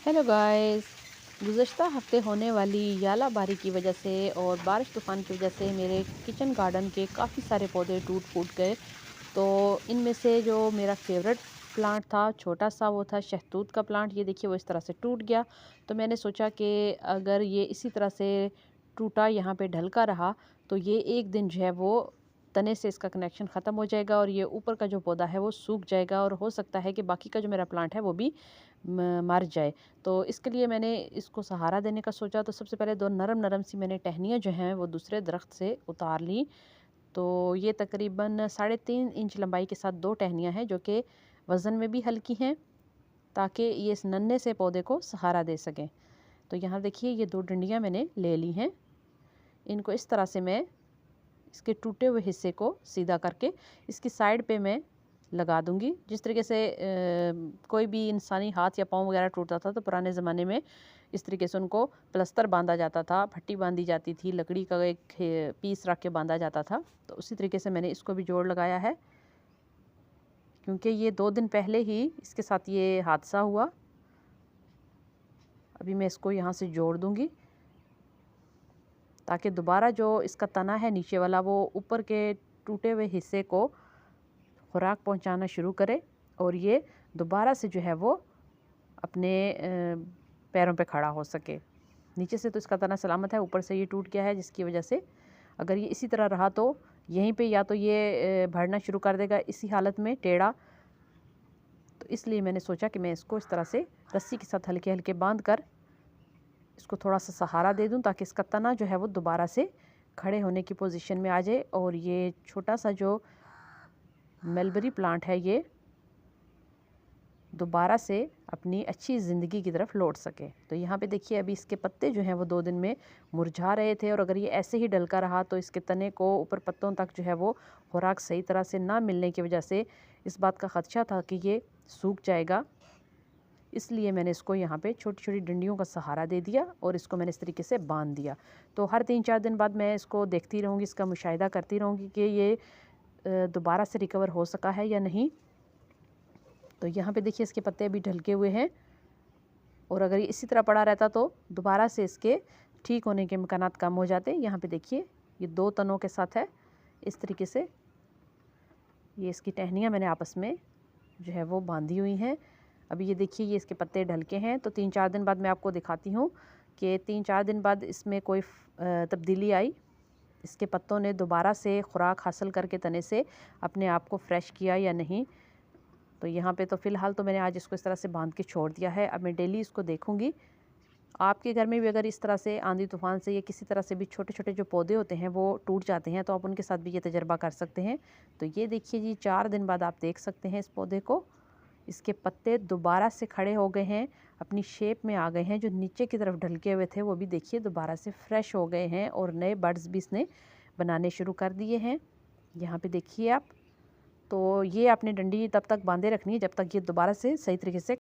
Hello guys. गुज़श्ता हफ्ते होने वाली यालाबारी की वजह से और बारिश तूफ़ान की वजह से मेरे किचन गार्डन के काफ़ी सारे पौधे टूट फूट गए। तो इनमें से जो मेरा फेवरेट प्लांट था छोटा सा, वो था शहतूत का प्लांट। ये देखिए वो इस तरह से टूट गया। तो मैंने सोचा कि अगर ये इसी तरह से टूटा यहाँ पे ढलका रहा तो ये एक दिन जो है वो तने से इसका कनेक्शन ख़त्म हो जाएगा और ये ऊपर का जो पौधा है वो सूख जाएगा और हो सकता है कि बाकी का जो मेरा प्लांट है वो भी मर जाए। तो इसके लिए मैंने इसको सहारा देने का सोचा। तो सबसे पहले दो नरम नरम सी मैंने टहनियाँ जो हैं वो दूसरे दरख्त से उतार ली। तो ये तकरीबन 3.5 इंच लंबाई के साथ दो टहनियाँ हैं जो कि वज़न में भी हल्की हैं, ताकि ये इस नन्हे से पौधे को सहारा दे सकें। तो यहाँ देखिए ये दो डंडियाँ मैंने ले ली हैं। इनको इस तरह से मैं इसके टूटे हुए हिस्से को सीधा करके इसकी साइड पे मैं लगा दूंगी। जिस तरीके से कोई भी इंसानी हाथ या पाँव वगैरह टूटता था तो पुराने ज़माने में इस तरीके से उनको प्लस्तर बांधा जाता था, पट्टी बांधी जाती थी, लकड़ी का एक पीस रख के बांधा जाता था। तो उसी तरीके से मैंने इसको भी जोड़ लगाया है, क्योंकि ये 2 दिन पहले ही इसके साथ ये हादसा हुआ। अभी मैं इसको यहाँ से जोड़ दूँगी ताकि दोबारा जो इसका तना है नीचे वाला वो ऊपर के टूटे हुए हिस्से को खुराक पहुंचाना शुरू करे और ये दोबारा से जो है वो अपने पैरों पे खड़ा हो सके। नीचे से तो इसका तना सलामत है, ऊपर से ये टूट गया है, जिसकी वजह से अगर ये इसी तरह रहा तो यहीं पे या तो ये बढ़ना शुरू कर देगा इसी हालत में टेढ़ा। तो इसलिए मैंने सोचा कि मैं इसको इस तरह से रस्सी के साथ हल्के हल्के बांध कर इसको थोड़ा सा सहारा दे दूं ताकि इसका तना जो है वो दोबारा से खड़े होने की पोजीशन में आ जाए और ये छोटा सा जो मलबरी प्लांट है ये दोबारा से अपनी अच्छी ज़िंदगी की तरफ लौट सके। तो यहाँ पे देखिए अभी इसके पत्ते जो हैं वो 2 दिन में मुरझा रहे थे और अगर ये ऐसे ही डलका रहा तो इसके तने को ऊपर पत्तों तक जो है वो खुराक सही तरह से ना मिलने की वजह से इस बात का ख़दशा था कि ये सूख जाएगा। इसलिए मैंने इसको यहाँ पे छोटी छोटी डंडियों का सहारा दे दिया और इसको मैंने इस तरीके से बांध दिया। तो हर 3-4 दिन बाद मैं इसको देखती रहूँगी, इसका मुशाहिदा करती रहूँगी कि ये दोबारा से रिकवर हो सका है या नहीं। तो यहाँ पे देखिए इसके पत्ते अभी ढलके हुए हैं और अगर ये इसी तरह पड़ा रहता तो दोबारा से इसके ठीक होने के इम्कानात कम हो जाते। यहाँ पे देखिए ये 2 तनों के साथ है इस तरीके से। ये इसकी टहनियाँ मैंने आपस में जो है वो बांधी हुई हैं। अभी ये देखिए ये इसके पत्ते ढलके हैं। तो 3-4 दिन बाद मैं आपको दिखाती हूँ कि 3-4 दिन बाद इसमें कोई तब्दीली आई। इसके पत्तों ने दोबारा से खुराक हासिल करके तने से अपने आप को फ्रेश किया या नहीं। तो यहाँ पे तो फ़िलहाल तो मैंने आज इसको इस तरह से बांध के छोड़ दिया है। अब मैं डेली इसको देखूँगी। आपके घर में भी अगर इस तरह से आंधी तूफ़ान से या किसी तरह से भी छोटे छोटे जो पौधे होते हैं वो टूट जाते हैं तो आप उनके साथ भी ये तजर्बा कर सकते हैं। तो ये देखिए जी 4 दिन बाद आप देख सकते हैं इस पौधे को, इसके पत्ते दोबारा से खड़े हो गए हैं, अपनी शेप में आ गए हैं। जो नीचे की तरफ ढलके हुए थे वो भी देखिए दोबारा से फ्रेश हो गए हैं और नए बड्स भी इसने बनाने शुरू कर दिए हैं। यहाँ पे देखिए आप। तो ये आपने डंडी तब तक बांधे रखनी है जब तक ये दोबारा से सही तरीके से